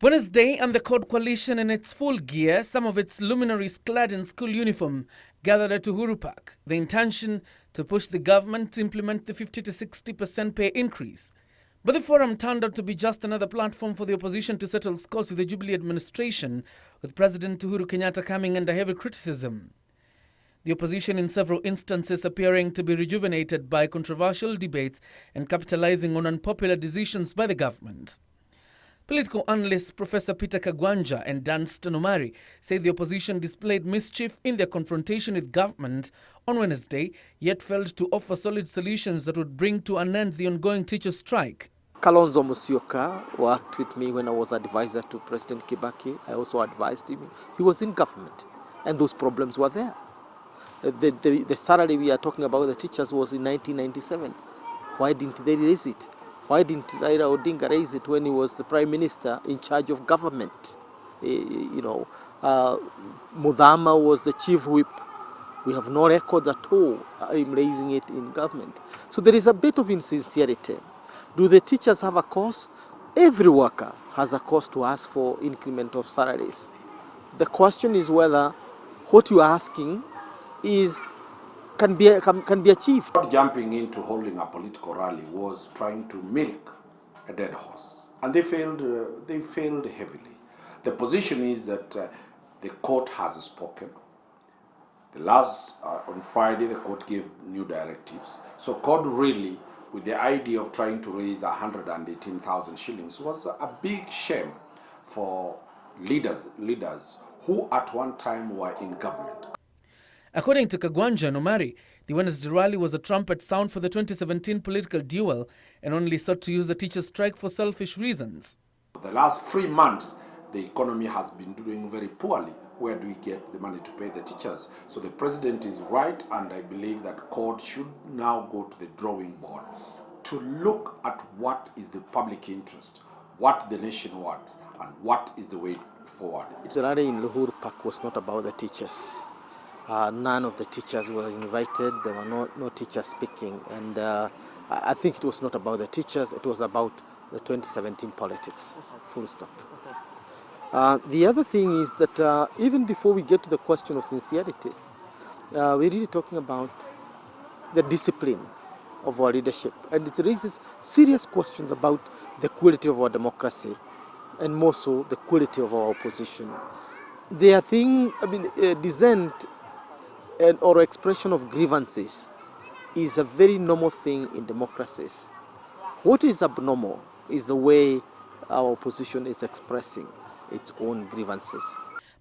Wednesday, and the CORD coalition in its full gear, some of its luminaries clad in school uniform, gathered at Uhuru Park. The intention to push the government to implement the 50 to 60% pay increase. But the forum turned out to be just another platform for the opposition to settle scores with the Jubilee administration, with President Uhuru Kenyatta coming under heavy criticism. The opposition in several instances appearing to be rejuvenated by controversial debates and capitalizing on unpopular decisions by the government. Political analysts Professor Peter Kagwanja and Danstan Omari say the opposition displayed mischief in their confrontation with government on Wednesday, yet failed to offer solid solutions that would bring to an end the ongoing teachers' strike. Kalonzo Musyoka worked with me when I was advisor to President Kibaki. I also advised him. He was in government, and those problems were there. The salary we are talking about, the teachers, was in 1997. Why didn't they raise it? Why didn't Raila Odinga raise it when he was the Prime Minister in charge of government? Mudhama was the chief whip. We have no records at all in raising it in government. So there is a bit of insincerity. Do the teachers have a cause? Every worker has a cause to ask for increment of salaries. The question is whether what you are asking can be achieved. Jumping into holding a political rally was trying to milk a dead horse, and they failed heavily. The position is that the court has spoken. On Friday, the court gave new directives. So court really, with the idea of trying to raise 118,000 shillings, was a big shame for leaders who at one time were in government. According to Kagwanja and Omari, the Wednesday rally was a trumpet sound for the 2017 political duel and only sought to use the teachers' strike for selfish reasons. The last 3 months, the economy has been doing very poorly. Where do we get the money to pay the teachers? So the president is right, and I believe that court should now go to the drawing board to look at what is the public interest, what the nation wants, and what is the way forward. The rally in Uhuru Park was not about the teachers. None of the teachers were invited. There were no teachers speaking, and I think it was not about the teachers. It was about the 2017 politics. Full stop. The other thing is that even before we get to the question of sincerity, we're really talking about the discipline of our leadership, and it raises serious questions about the quality of our democracy, and more so the quality of our opposition. There are things, dissent or expression of grievances is a very normal thing in democracies. What is abnormal is the way our opposition is expressing its own grievances.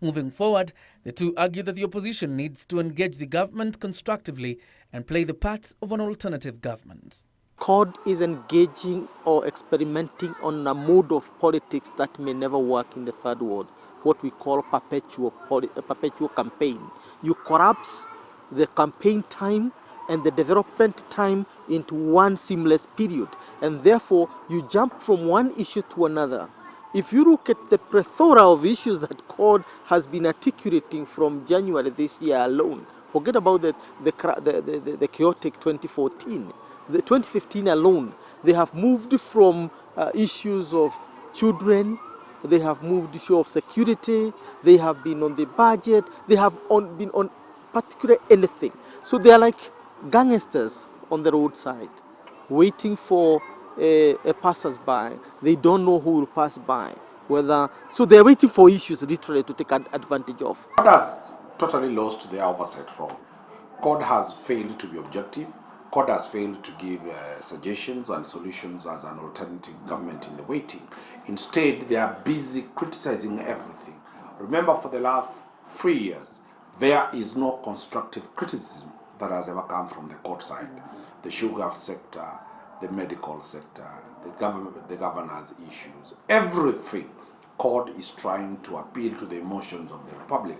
Moving forward, the two argue that the opposition needs to engage the government constructively and play the part of an alternative government. CORD is engaging or experimenting on a mode of politics that may never work in the third world, what we call perpetual campaign. You collapse the campaign time and the development time into one seamless period, and therefore you jump from one issue to another. If you look at the plethora of issues that CORD has been articulating from January this year alone, forget about the chaotic 2014. The 2015 alone, they have moved from issues of children, they have moved issue of security, they have been on the budget, they have been on particular anything. So they are like gangsters on the roadside, waiting for a passers-by. They don't know who will pass by. So they are waiting for issues literally to take advantage of. CORD has totally lost their oversight role. CORD has failed to be objective. CORD has failed to give suggestions and solutions as an alternative government in the waiting. Instead, they are busy criticizing everything. Remember, for the last 3 years, there is no constructive criticism that has ever come from the court side. The sugar sector, the medical sector, the governor's issues, everything. CORD is trying to appeal to the emotions of the Republic.